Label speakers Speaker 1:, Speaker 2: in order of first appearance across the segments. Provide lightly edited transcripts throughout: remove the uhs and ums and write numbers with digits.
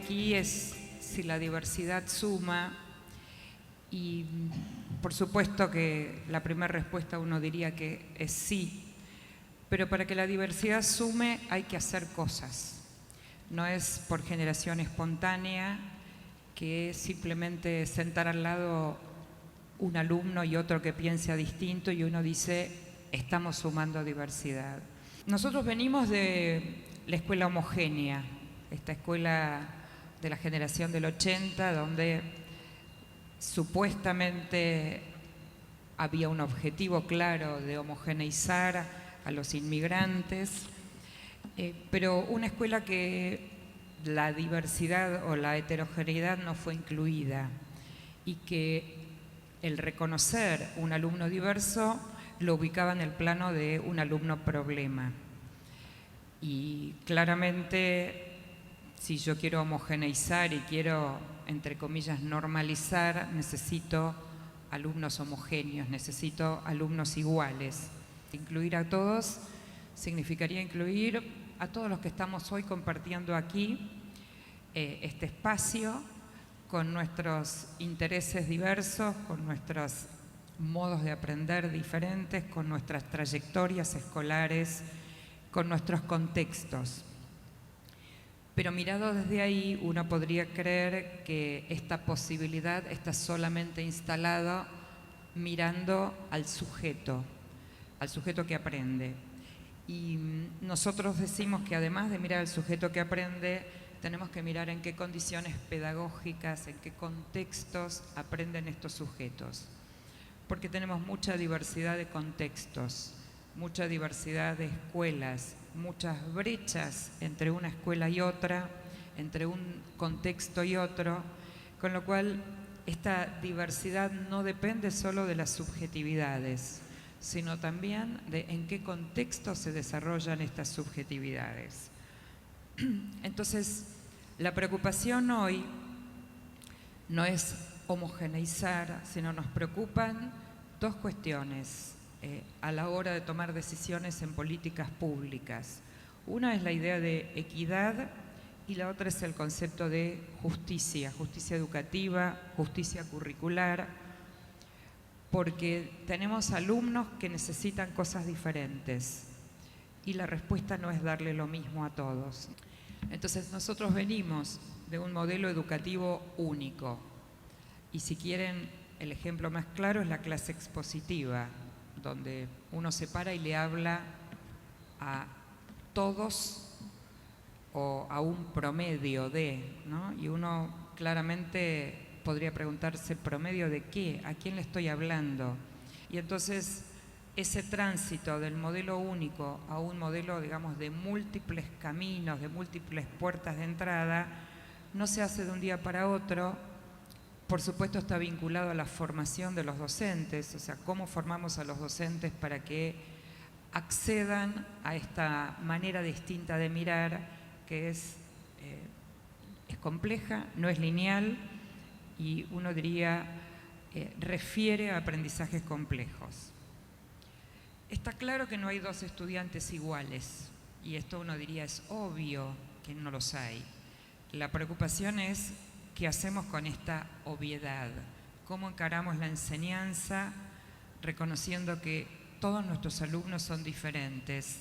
Speaker 1: aquí es si la diversidad suma, y por supuesto que la primera respuesta uno diría que es sí, pero para que la diversidad sume hay que hacer cosas. No es por generación espontánea, que es simplemente sentar al lado un alumno y otro que piense distinto y uno dice, estamos sumando diversidad. Nosotros venimos de la escuela homogénea, esta escuela de la generación del 80, donde supuestamente había un objetivo claro de homogeneizar a los inmigrantes, pero una escuela que la diversidad o la heterogeneidad no fue incluida y que el reconocer un alumno diverso lo ubicaba en el plano de un alumno problema. Y claramente, si yo quiero homogeneizar y quiero, entre comillas, normalizar, necesito alumnos homogéneos, necesito alumnos iguales. Incluir a todos significaría incluir a todos los que estamos hoy compartiendo aquí este espacio, con nuestros intereses diversos, con nuestros modos de aprender diferentes, con nuestras trayectorias escolares, con nuestros contextos. Pero mirado desde ahí, uno podría creer que esta posibilidad está solamente instalada mirando al sujeto que aprende. Y nosotros decimos que además de mirar al sujeto que aprende, tenemos que mirar en qué condiciones pedagógicas, en qué contextos aprenden estos sujetos. Porque tenemos mucha diversidad de contextos, mucha diversidad de escuelas, muchas brechas entre una escuela y otra, entre un contexto y otro, con lo cual esta diversidad no depende solo de las subjetividades, sino también de en qué contexto se desarrollan estas subjetividades. Entonces, la preocupación hoy no es homogeneizar, sino nos preocupan dos cuestiones a la hora de tomar decisiones en políticas públicas. Una es la idea de equidad y la otra es el concepto de justicia, justicia educativa, justicia curricular, porque tenemos alumnos que necesitan cosas diferentes y la respuesta no es darle lo mismo a todos. Entonces nosotros venimos de un modelo educativo único y si quieren el ejemplo más claro es la clase expositiva, donde uno se para y le habla a todos o a un promedio de, ¿no? Y uno claramente podría preguntarse, ¿promedio de qué? ¿A quién le estoy hablando? Y entonces ese tránsito del modelo único a un modelo, digamos, de múltiples caminos, de múltiples puertas de entrada, no se hace de un día para otro. Por supuesto está vinculado a la formación de los docentes, o sea, cómo formamos a los docentes para que accedan a esta manera distinta de mirar, que es compleja, no es lineal y uno diría refiere a aprendizajes complejos. Está claro que no hay dos estudiantes iguales y esto uno diría es obvio que no los hay. La preocupación es qué hacemos con esta obviedad, cómo encaramos la enseñanza reconociendo que todos nuestros alumnos son diferentes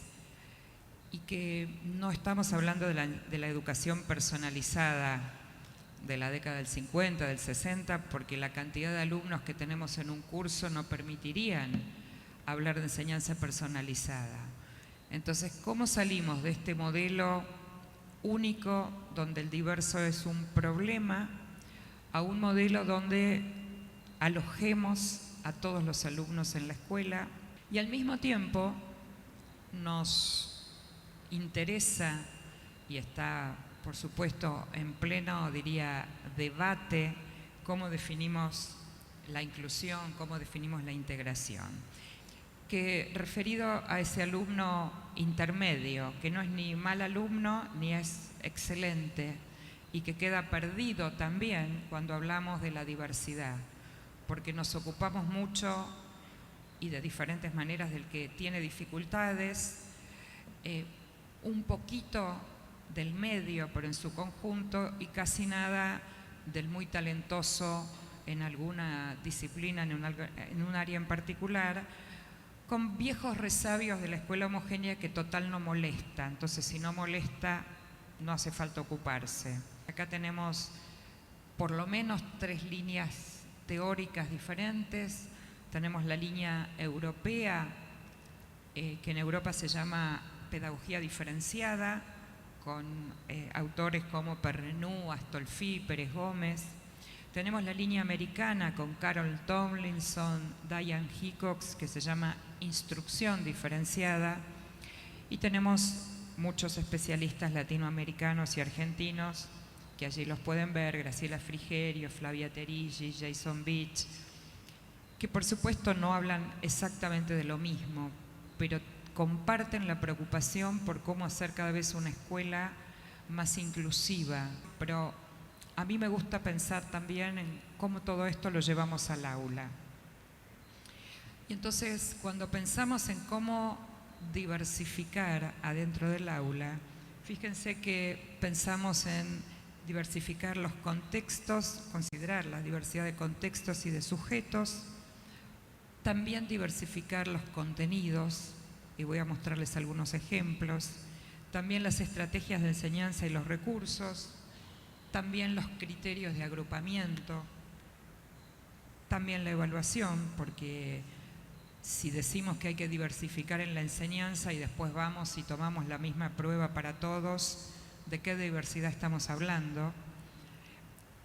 Speaker 1: y que no estamos hablando de la educación personalizada de la década del 50, del 60, porque la cantidad de alumnos que tenemos en un curso no permitirían hablar de enseñanza personalizada. Entonces, ¿cómo salimos de este modelo único donde el diverso es un problema a un modelo donde alojemos a todos los alumnos en la escuela y al mismo tiempo nos interesa y está, por supuesto, en pleno, diría, debate, cómo definimos la inclusión, cómo definimos la integración. Que referido a ese alumno intermedio, que no es ni mal alumno ni es excelente y que queda perdido también cuando hablamos de la diversidad, porque nos ocupamos mucho y de diferentes maneras del que tiene dificultades, un poquito del medio, pero en su conjunto, y casi nada del muy talentoso en alguna disciplina, en un área en particular, con viejos resabios de la escuela homogénea que total no molesta. Entonces, si no molesta, no hace falta ocuparse. Acá tenemos por lo menos 3 líneas teóricas diferentes. Tenemos la línea europea, que en Europa se llama pedagogía diferenciada, con autores como Perrenú, Astolfi, Pérez Gómez. Tenemos la línea americana con Carol Tomlinson, Diane Hickox, que se llama instrucción diferenciada. Y tenemos muchos especialistas latinoamericanos y argentinos, que allí los pueden ver: Graciela Frigerio, Flavia Terigi, Jason Beach, que por supuesto no hablan exactamente de lo mismo, pero comparten la preocupación por cómo hacer cada vez una escuela más inclusiva. Pero a mí me gusta pensar también en cómo todo esto lo llevamos al aula. Y entonces, cuando pensamos en cómo diversificar adentro del aula, fíjense que pensamos en diversificar los contextos, considerar la diversidad de contextos y de sujetos, también diversificar los contenidos, y voy a mostrarles algunos ejemplos, también las estrategias de enseñanza y los recursos, también los criterios de agrupamiento, también la evaluación, porque si decimos que hay que diversificar en la enseñanza y después vamos y tomamos la misma prueba para todos, ¿de qué diversidad estamos hablando?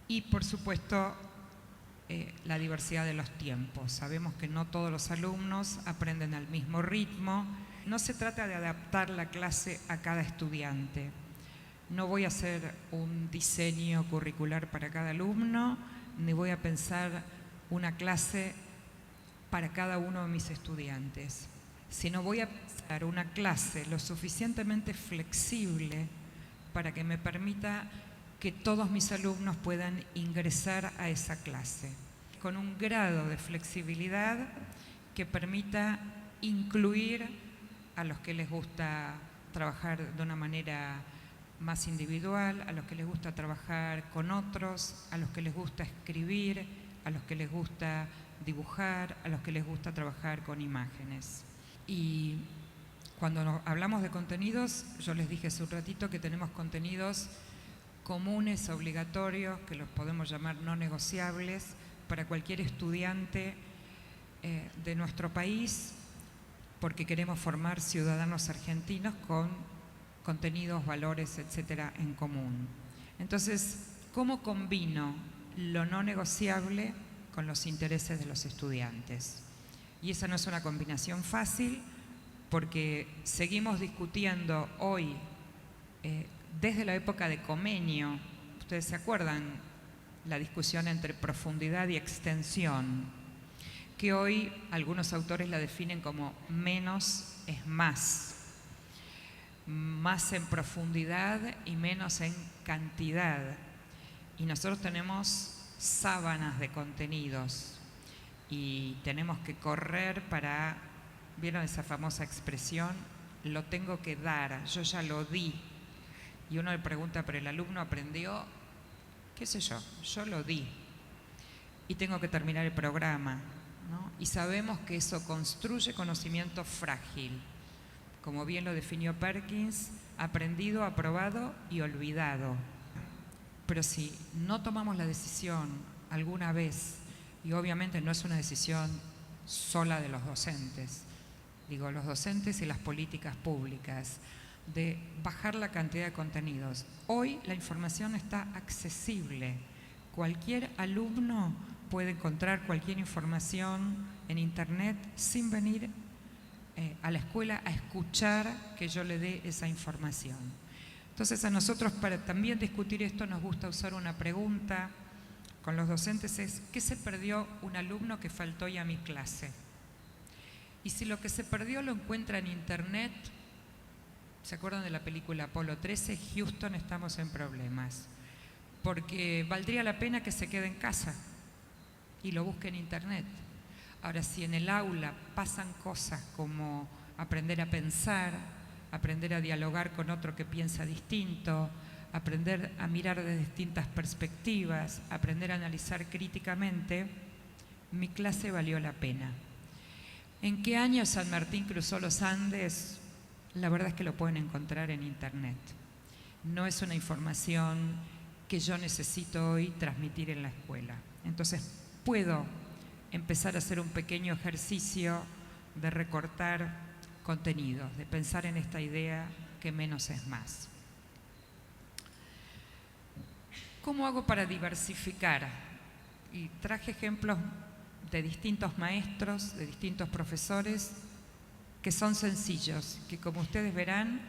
Speaker 1: Y por supuesto, la diversidad de los tiempos. Sabemos que no todos los alumnos aprenden al mismo ritmo. No se trata de adaptar la clase a cada estudiante. No voy a hacer un diseño curricular para cada alumno, ni voy a pensar una clase para cada uno de mis estudiantes, sino voy a pensar una clase lo suficientemente flexible para que me permita que todos mis alumnos puedan ingresar a esa clase, con un grado de flexibilidad que permita incluir a los que les gusta trabajar de una manera más individual, a los que les gusta trabajar con otros, a los que les gusta escribir, a los que les gusta dibujar, a los que les gusta trabajar con imágenes. Y cuando hablamos de contenidos, yo les dije hace un ratito que tenemos contenidos comunes, obligatorios, que los podemos llamar no negociables, para cualquier estudiante de nuestro país, porque queremos formar ciudadanos argentinos con contenidos, valores, etcétera, en común. Entonces, ¿cómo combino lo no negociable con los intereses de los estudiantes? Y esa no es una combinación fácil, porque seguimos discutiendo hoy, desde la época de Comenio, ustedes se acuerdan, la discusión entre profundidad y extensión, que hoy algunos autores la definen como menos es más. Más en profundidad y menos en cantidad. Y nosotros tenemos sábanas de contenidos y tenemos que correr para, ¿vieron esa famosa expresión? Lo tengo que dar, yo ya lo di. Y uno le pregunta, ¿pero el alumno aprendió? ¿Qué sé yo? Yo lo di. Y tengo que terminar el programa, ¿no? Y sabemos que eso construye conocimiento frágil. Como bien lo definió Perkins, aprendido, aprobado y olvidado. Pero si no tomamos la decisión alguna vez, y obviamente no es una decisión sola de los docentes, digo, los docentes y las políticas públicas, de bajar la cantidad de contenidos. Hoy la información está accesible. Cualquier alumno puede encontrar cualquier información en internet sin venir a la escuela a escuchar que yo le dé esa información. Entonces, a nosotros, para también discutir esto, nos gusta usar una pregunta con los docentes: es ¿qué se perdió un alumno que faltó hoy a mi clase? Y si lo que se perdió lo encuentra en internet, ¿se acuerdan de la película Apolo 13? Houston, estamos en problemas, porque valdría la pena que se quede en casa y lo busque en internet. Ahora, si en el aula pasan cosas como aprender a pensar, aprender a dialogar con otro que piensa distinto, aprender a mirar de distintas perspectivas, aprender a analizar críticamente, mi clase valió la pena. ¿En qué año San Martín cruzó los Andes? La verdad es que lo pueden encontrar en internet. No es una información que yo necesito hoy transmitir en la escuela. Entonces puedo empezar a hacer un pequeño ejercicio de recortar contenidos, de pensar en esta idea que menos es más. ¿Cómo hago para diversificar? Y traje ejemplos de distintos maestros, de distintos profesores, que son sencillos, que como ustedes verán,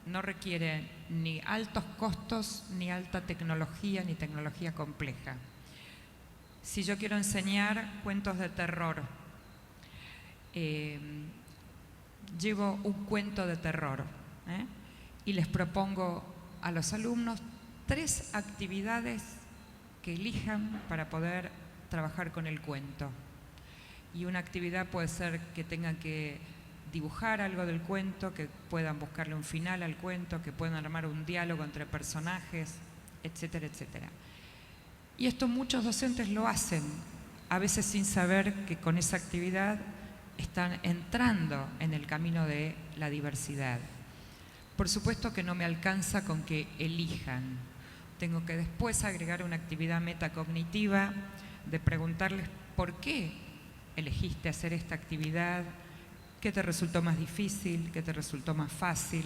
Speaker 1: no requieren ni altos costos, ni alta tecnología, ni tecnología compleja. Si yo quiero enseñar cuentos de terror, llevo un cuento de terror y les propongo a los alumnos 3 actividades que elijan para poder trabajar con el cuento. Y una actividad puede ser que tengan que dibujar algo del cuento, que puedan buscarle un final al cuento, que puedan armar un diálogo entre personajes, etcétera, etcétera. Y esto muchos docentes lo hacen, a veces sin saber que con esa actividad están entrando en el camino de la diversidad. Por supuesto que no me alcanza con que elijan. Tengo que después agregar una actividad metacognitiva de preguntarles por qué elegiste hacer esta actividad, qué te resultó más difícil, qué te resultó más fácil,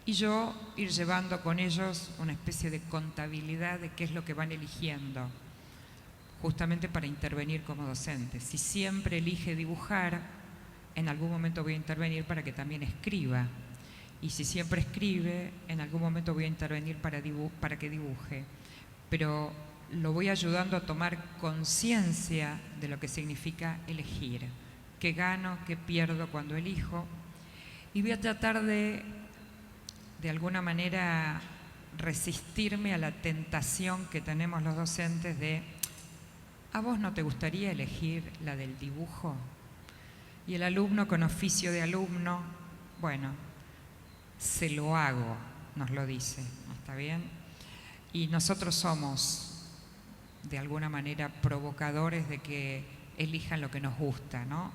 Speaker 1: y yo ir llevando con ellos una especie de contabilidad de qué es lo que van eligiendo, justamente para intervenir como docente. Si siempre elige dibujar, en algún momento voy a intervenir para que también escriba, y si siempre escribe, en algún momento voy a intervenir para que dibuje, pero lo voy ayudando a tomar conciencia de lo que significa elegir, qué gano, qué pierdo cuando elijo, y voy a tratar de alguna manera resistirme a la tentación que tenemos los docentes de ¿a vos no te gustaría elegir la del dibujo? Y el alumno con oficio de alumno, bueno, se lo hago, nos lo dice, ¿está bien? Y nosotros somos de alguna manera provocadores de que elijan lo que nos gusta, ¿no?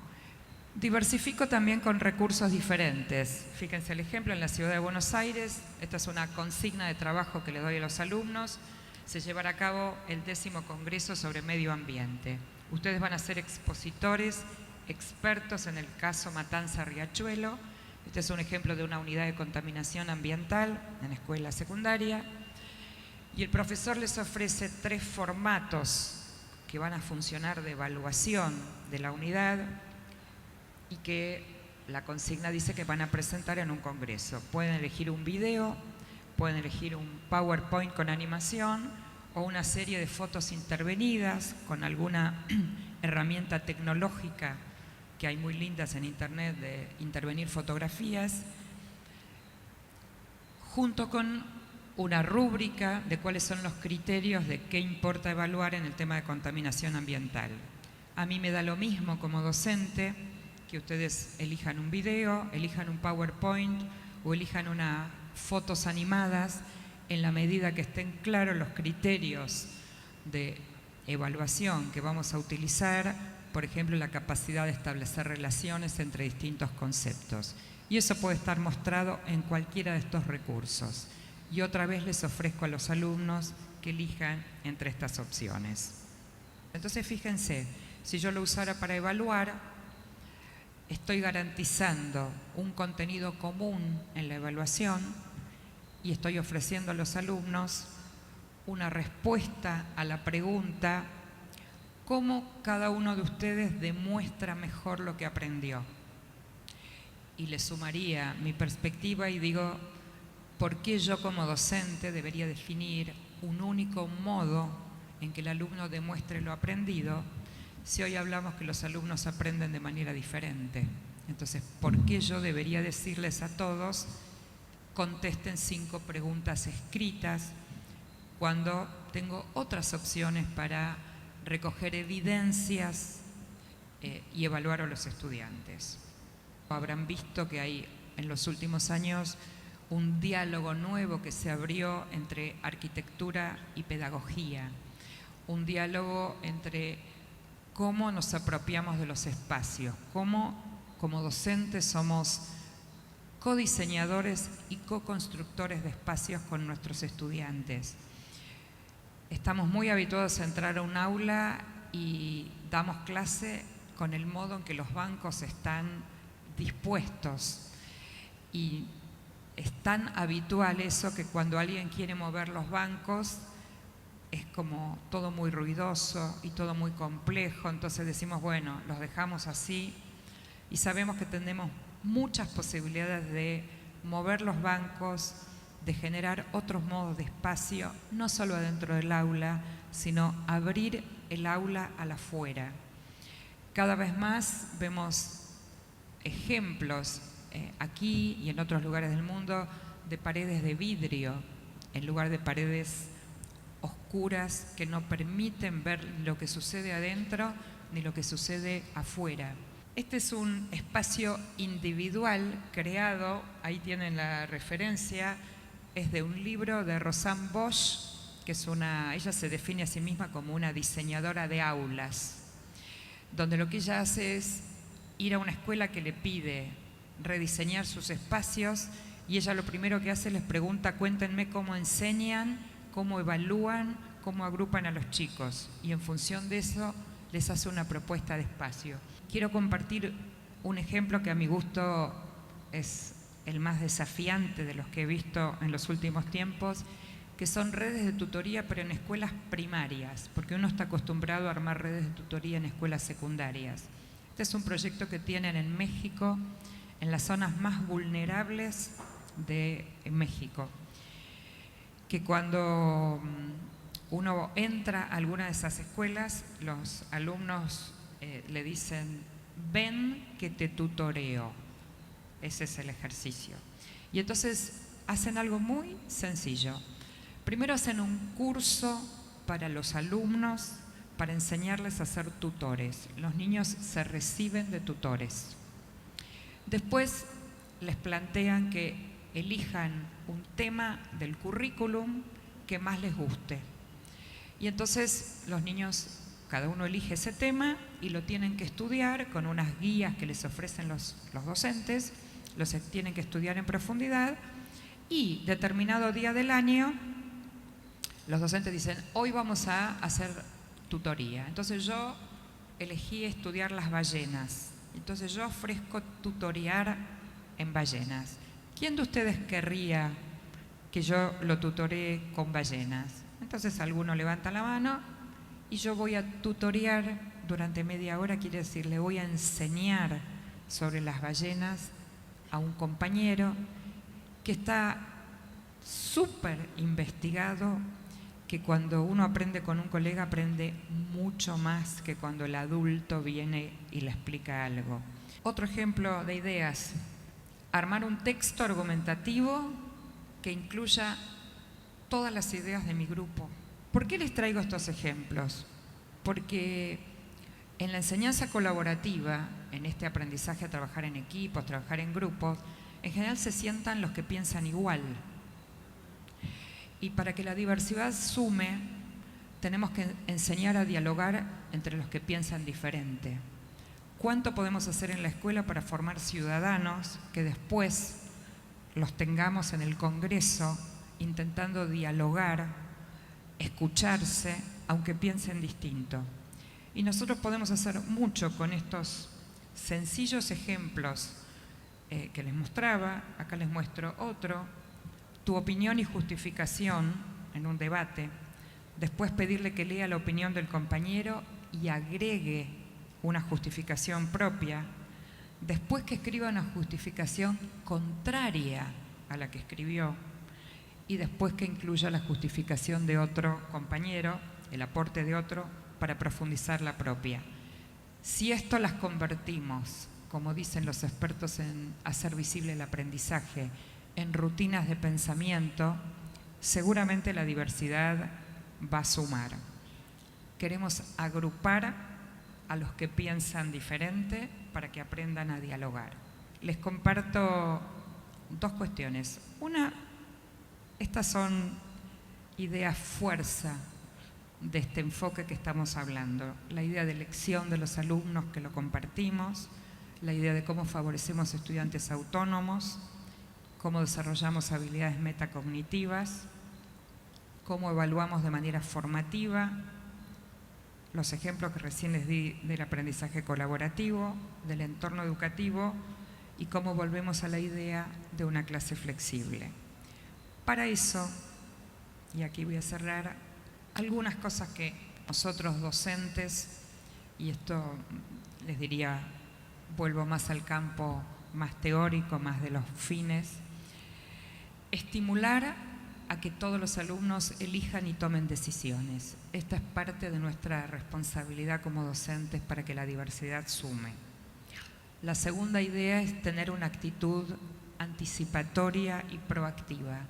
Speaker 1: Diversifico también con recursos diferentes. Fíjense el ejemplo en la ciudad de Buenos Aires. Esta es una consigna de trabajo que le doy a los alumnos. Se llevará a cabo el 10º Congreso sobre Medio Ambiente. Ustedes van a ser expositores, expertos en el caso Matanza-Riachuelo. Este es un ejemplo de una unidad de contaminación ambiental en escuela secundaria. Y el profesor les ofrece 3 formatos que van a funcionar de evaluación de la unidad y que la consigna dice que van a presentar en un congreso. Pueden elegir un video, pueden elegir un PowerPoint con animación o una serie de fotos intervenidas con alguna herramienta tecnológica que hay muy lindas en internet de intervenir fotografías, junto con una rúbrica de cuáles son los criterios de qué importa evaluar en el tema de contaminación ambiental. A mí me da lo mismo como docente que ustedes elijan un video, elijan un PowerPoint o elijan unas fotos animadas en la medida que estén claros los criterios de evaluación que vamos a utilizar, por ejemplo, la capacidad de establecer relaciones entre distintos conceptos. Y eso puede estar mostrado en cualquiera de estos recursos. Y otra vez les ofrezco a los alumnos que elijan entre estas opciones. Entonces, fíjense, si yo lo usara para evaluar, estoy garantizando un contenido común en la evaluación y estoy ofreciendo a los alumnos una respuesta a la pregunta ¿cómo cada uno de ustedes demuestra mejor lo que aprendió? Y le sumaría mi perspectiva y digo, ¿por qué yo como docente debería definir un único modo en que el alumno demuestre lo aprendido si hoy hablamos que los alumnos aprenden de manera diferente? Entonces, ¿por qué yo debería decirles a todos contesten 5 preguntas escritas cuando tengo otras opciones para recoger evidencias y evaluar a los estudiantes? Habrán visto que hay en los últimos años un diálogo nuevo que se abrió entre arquitectura y pedagogía, un diálogo entre cómo nos apropiamos de los espacios, cómo como docentes somos codiseñadores y co-constructores de espacios con nuestros estudiantes. Estamos muy habituados a entrar a un aula y damos clase con el modo en que los bancos están dispuestos, y es tan habitual eso que cuando alguien quiere mover los bancos es como todo muy ruidoso y todo muy complejo, entonces decimos, bueno, los dejamos así, y sabemos que tenemos muchas posibilidades de mover los bancos, de generar otros modos de espacio, no solo adentro del aula, sino abrir el aula a la afuera. Cada vez más vemos ejemplos aquí y en otros lugares del mundo de paredes de vidrio en lugar de paredes oscuras que no permiten ver lo que sucede adentro ni lo que sucede afuera. Este es un espacio individual creado, ahí tienen la referencia, es de un libro de Rosanne Bosch, que es ella se define a sí misma como una diseñadora de aulas, donde lo que ella hace es ir a una escuela que le pide rediseñar sus espacios, y ella lo primero que hace les pregunta, cuéntenme cómo enseñan, cómo evalúan, cómo agrupan a los chicos, y en función de eso les hace una propuesta de espacio. Quiero compartir un ejemplo que a mi gusto es el más desafiante de los que he visto en los últimos tiempos, que son redes de tutoría, pero en escuelas primarias, porque uno está acostumbrado a armar redes de tutoría en escuelas secundarias. Este es un proyecto que tienen en México, en las zonas más vulnerables de México, que cuando uno entra a alguna de esas escuelas, los alumnos le dicen, ven que te tutoreo. Ese es el ejercicio. Y entonces hacen algo muy sencillo. Primero hacen un curso para los alumnos para enseñarles a ser tutores. Los niños se reciben de tutores. Después les plantean que elijan un tema del currículum que más les guste. Y entonces los niños, cada uno elige ese tema y lo tienen que estudiar con unas guías que les ofrecen los docentes, los tienen que estudiar en profundidad, y determinado día del año los docentes dicen, hoy vamos a hacer tutoría. Entonces yo elegí estudiar las ballenas, entonces yo ofrezco tutorear en ballenas. ¿Quién de ustedes querría que yo lo tutoree con ballenas? Entonces alguno levanta la mano y yo voy a tutorear durante media hora, quiere decir, le voy a enseñar sobre las ballenas a un compañero que está súper investigado, que cuando uno aprende con un colega aprende mucho más que cuando el adulto viene y le explica algo. Otro ejemplo de ideas, armar un texto argumentativo que incluya todas las ideas de mi grupo. ¿Por qué les traigo estos ejemplos? Porque en la enseñanza colaborativa, en este aprendizaje a trabajar en equipos, trabajar en grupos, en general se sientan los que piensan igual. Y para que la diversidad sume, tenemos que enseñar a dialogar entre los que piensan diferente. ¿Cuánto podemos hacer en la escuela para formar ciudadanos que después los tengamos en el Congreso intentando dialogar, escucharse, aunque piensen distinto? Y nosotros podemos hacer mucho con estos sencillos ejemplos que les mostraba. Acá les muestro otro. Tu opinión y justificación en un debate. Después pedirle que lea la opinión del compañero y agregue una justificación propia. Después que escriba una justificación contraria a la que escribió. Y después que incluya la justificación de otro compañero, el aporte de otro, para profundizar la propia. Si esto las convertimos, como dicen los expertos en hacer visible el aprendizaje, en rutinas de pensamiento, seguramente la diversidad va a sumar. Queremos agrupar a los que piensan diferente para que aprendan a dialogar. Les comparto dos cuestiones. Una, estas son ideas fuerza de este enfoque que estamos hablando. La idea de elección de los alumnos, que lo compartimos, la idea de cómo favorecemos estudiantes autónomos, cómo desarrollamos habilidades metacognitivas, cómo evaluamos de manera formativa, los ejemplos que recién les di del aprendizaje colaborativo, del entorno educativo y cómo volvemos a la idea de una clase flexible. Para eso, y aquí voy a cerrar, algunas cosas que nosotros docentes, y esto les diría, vuelvo más al campo más teórico, más de los fines, estimular a que todos los alumnos elijan y tomen decisiones. Esta es parte de nuestra responsabilidad como docentes para que la diversidad sume. La segunda idea es tener una actitud anticipatoria y proactiva.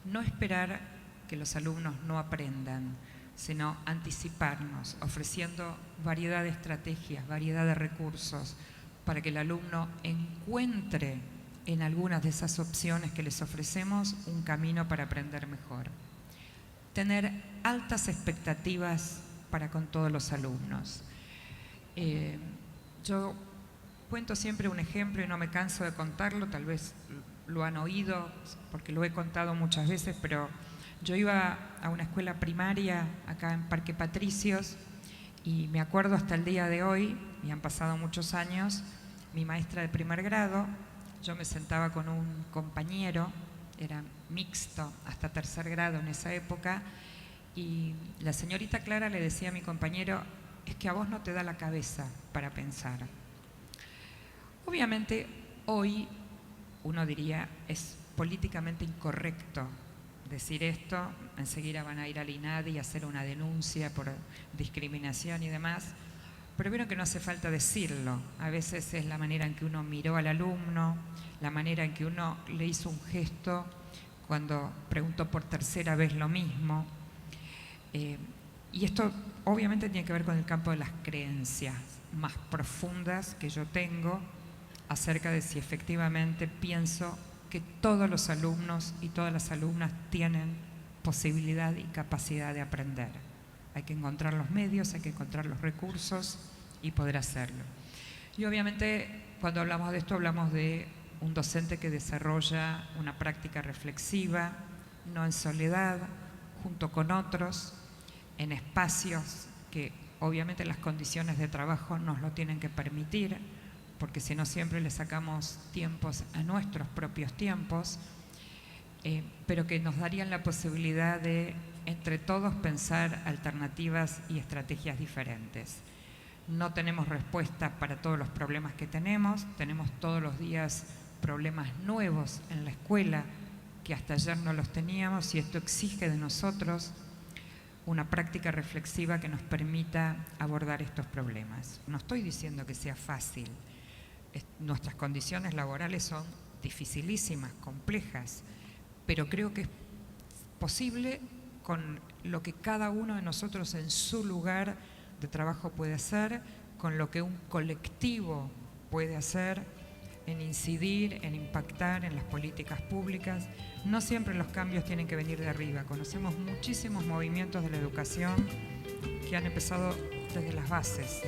Speaker 1: No esperar que los alumnos no aprendan, sino anticiparnos, ofreciendo variedad de estrategias, variedad de recursos, para que el alumno encuentre en algunas de esas opciones que les ofrecemos un camino para aprender mejor. Tener altas expectativas para con todos los alumnos. Yo cuento siempre un ejemplo y no me canso de contarlo, tal vez lo han oído porque lo he contado muchas veces, pero yo iba a una escuela primaria acá en Parque Patricios y me acuerdo hasta el día de hoy, y han pasado muchos años, mi maestra de primer grado, yo me sentaba con un compañero, era mixto hasta tercer grado en esa época, y la señorita Clara le decía a mi compañero, es que a vos no te da la cabeza para pensar. Obviamente hoy uno diría, es políticamente incorrecto decir esto, enseguida van a ir al INADI y hacer una denuncia por discriminación y demás, pero vieron que no hace falta decirlo. A veces es la manera en que uno miró al alumno, la manera en que uno le hizo un gesto cuando preguntó por tercera vez lo mismo. Y esto obviamente tiene que ver con el campo de las creencias más profundas que yo tengo acerca de si efectivamente pienso que todos los alumnos y todas las alumnas tienen posibilidad y capacidad de aprender. Hay que encontrar los medios, hay que encontrar los recursos y poder hacerlo. Y obviamente cuando hablamos de esto hablamos de un docente que desarrolla una práctica reflexiva, no en soledad, junto con otros, en espacios que obviamente las condiciones de trabajo nos lo tienen que permitir, porque si no siempre le sacamos tiempos a nuestros propios tiempos, pero que nos darían la posibilidad de entre todos pensar alternativas y estrategias diferentes. No tenemos respuestas para todos los problemas que tenemos todos los días problemas nuevos en la escuela que hasta ayer no los teníamos, y esto exige de nosotros una práctica reflexiva que nos permita abordar estos problemas. No estoy diciendo que sea fácil, nuestras condiciones laborales son dificilísimas, complejas, pero creo que es posible con lo que cada uno de nosotros en su lugar de trabajo puede hacer, con lo que un colectivo puede hacer, en incidir, en impactar en las políticas públicas. No siempre los cambios tienen que venir de arriba. Conocemos muchísimos movimientos de la educación que han empezado desde las bases.